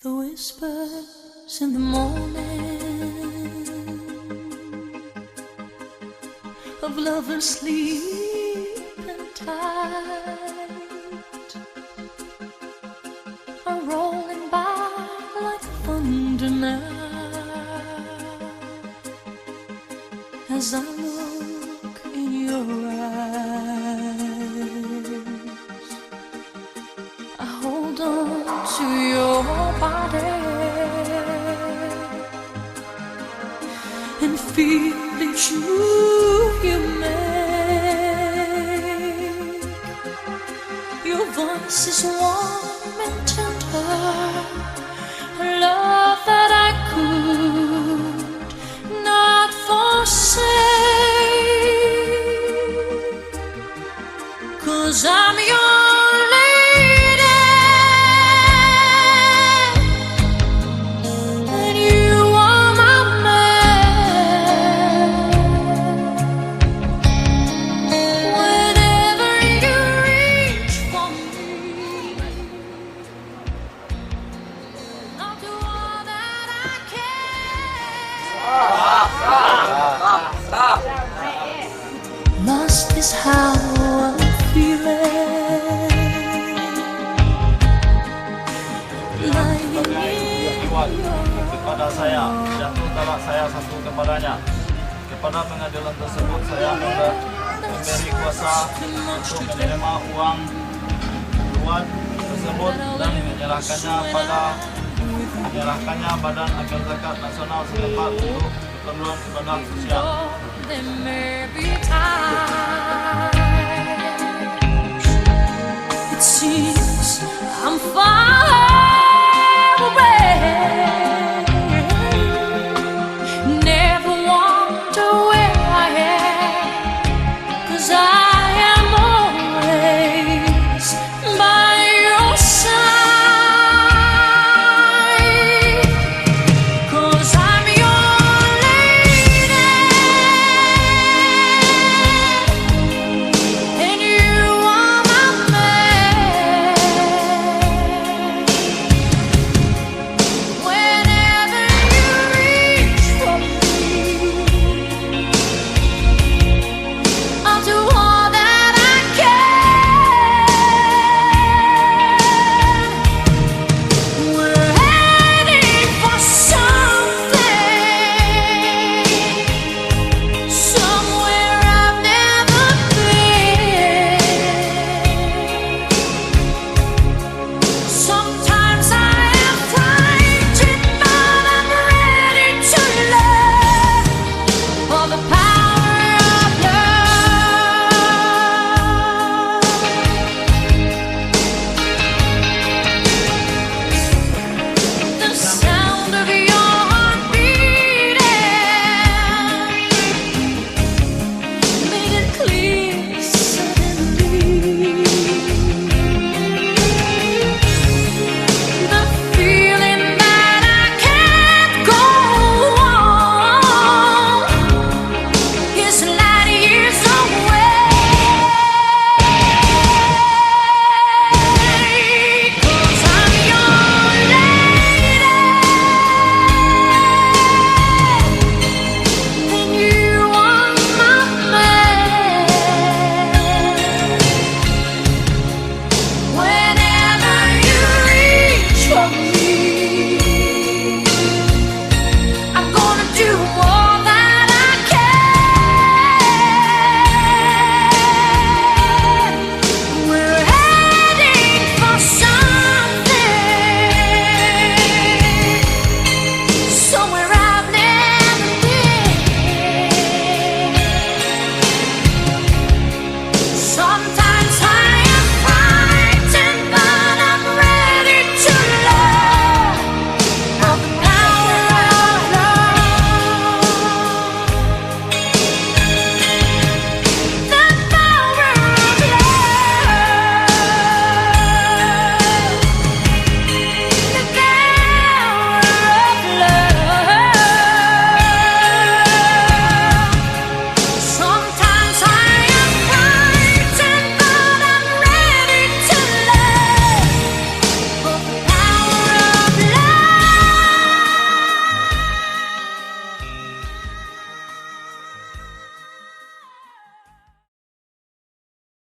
The whispers in the morning of lovers sleeping tight are rolling by like thunder now. As I look in your eyes, I hold on to your body and feel each move you make. Your voice is warm and tender, a love that I could not forsake, 'cause I'm your lady and you are my man. Whenever you reach for me, I'll do all that I can. Lost is how I'm feeling, lying in kepada saya, jatuh talak saya satu kepadanya. Kepada pengadilan tersebut saya memberi kuasa untuk menerima uang reward tersebut dan menyerahkannya Badan Agen Zakat Nasional setempat untuk keperluan ibadah sosial. there may be times it seems I'm far